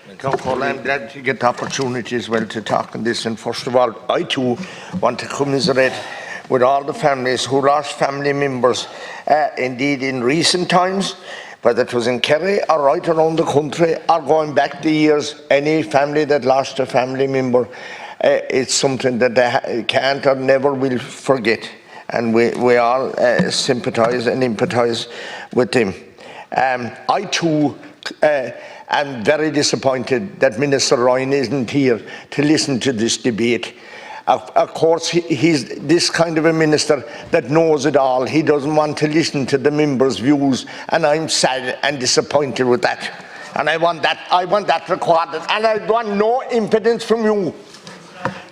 I'm glad to get the opportunity as well to talk on this. And first of all, I too want to commiserate with all the families who lost family members, indeed in recent times, whether it was in Kerry or right around the country or going back the years. Any family that lost a family member, it's something that they can't or never will forget. And we all sympathise and empathise with them. I too am very disappointed that Minister Ryan isn't here to listen to this debate. Of course, he's this kind of a minister that knows it all. He doesn't want to listen to the members' views, and I'm sad and disappointed with that. And I want that recorded, and I want no impedance from you.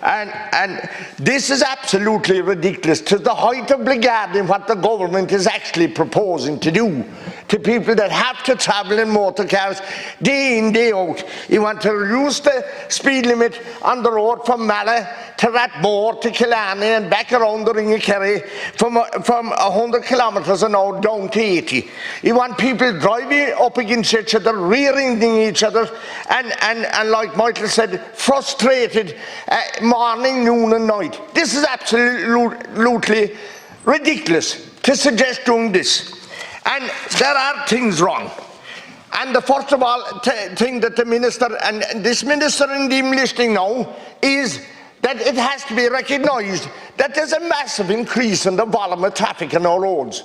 And this is absolutely ridiculous, to the height of blackguarding what the government is actually proposing to do to people that have to travel in motor cars day in, day out. You want to reduce the speed limit on the road from Mallow to Rathmore to Killarney and back around the Ring of Kerry from 100 kilometres an hour down to 80. You want people driving up against each other, rear-ending each other, and like Michael said, frustrated morning, noon and night. This is absolutely ridiculous to suggest doing this. And there are things wrong. And the first of all thing that the minister, and this minister in the listening now, is that it has to be recognised that there's a massive increase in the volume of traffic on our roads.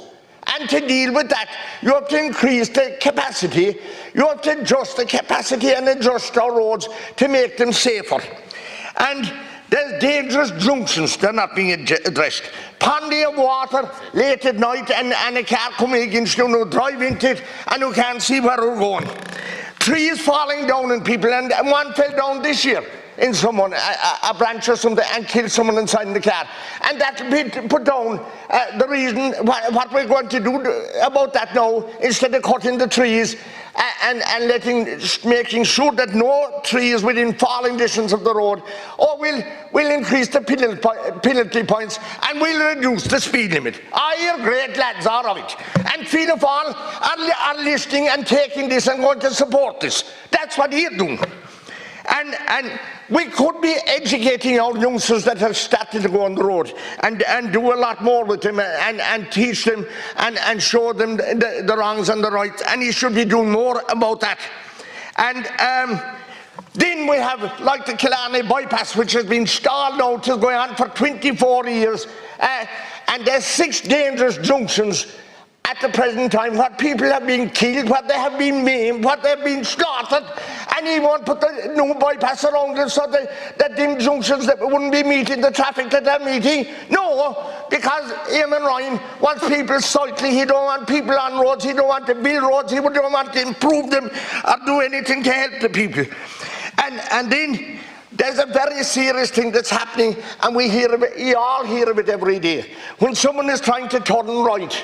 And to deal with that, you have to increase the capacity, you have to adjust the capacity and adjust our roads to make them safer. And there's dangerous junctions that are not being addressed. Pondy of water late at night and a car coming against you, drive into it and you can't see where we're going. Trees falling down on people, and one fell down this year in someone, a branch or something, and killed someone inside the car. And that will put down the reason what we're going to do about that now, instead of cutting the trees and making sure that no trees within falling distance of the road, or we'll increase the penalty points and we'll reduce the speed limit. I hear great lads out of it, and Fianna Fáil are listening and taking this and going to support this. That's what they're doing. And we could be educating our youngsters that have started to go on the road and do a lot more with them and teach them and show them the wrongs and the rights, and he should be doing more about that. And then we have, like, the Killarney bypass, which has been stalled out, is going on for 24 years, and there's 6 dangerous junctions at the present time, what people have been killed, what they have been maimed, what they've been slaughtered, and he won't put the new bypass around it so that them junctions that wouldn't be meeting the traffic that they're meeting. No, because Eamon Ryan wants people cycling, he don't want people on roads, he don't want to build roads, he don't want to improve them or do anything to help the people. And then there's a very serious thing that's happening, and we hear of it, you all hear of it every day. When someone is trying to turn right,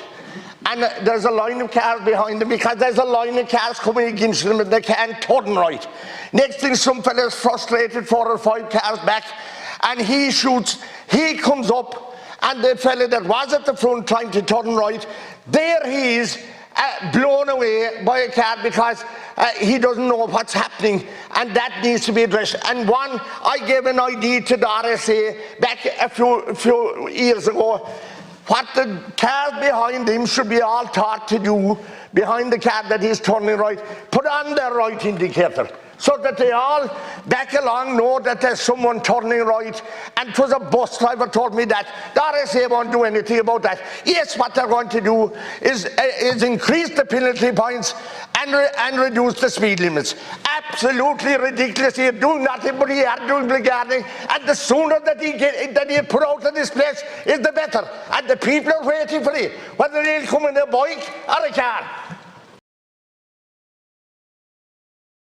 and there's a line of cars behind them, because there's a line of cars coming against them and they can't turn right. Next thing, some fella's frustrated, 4 or 5 cars back, and he shoots, he comes up, and the fella that was at the front trying to turn right, there he is, blown away by a car because he doesn't know what's happening, and that needs to be addressed. And one, I gave an idea to the RSA back a few years ago. What the cars behind him should be all taught to do, behind the car that he's turning right, put on their right indicator, so that they all back along know that there's someone turning right. And it was a bus driver told me that the RSA won't do anything about that. Yes, what they're going to do is increase the penalty points and reduce the speed limits. Absolutely ridiculous. He's doing nothing but he are doing blackguarding, and the sooner that he put out of this place is the better. And the people are waiting for it, whether they'll come in a bike or a car.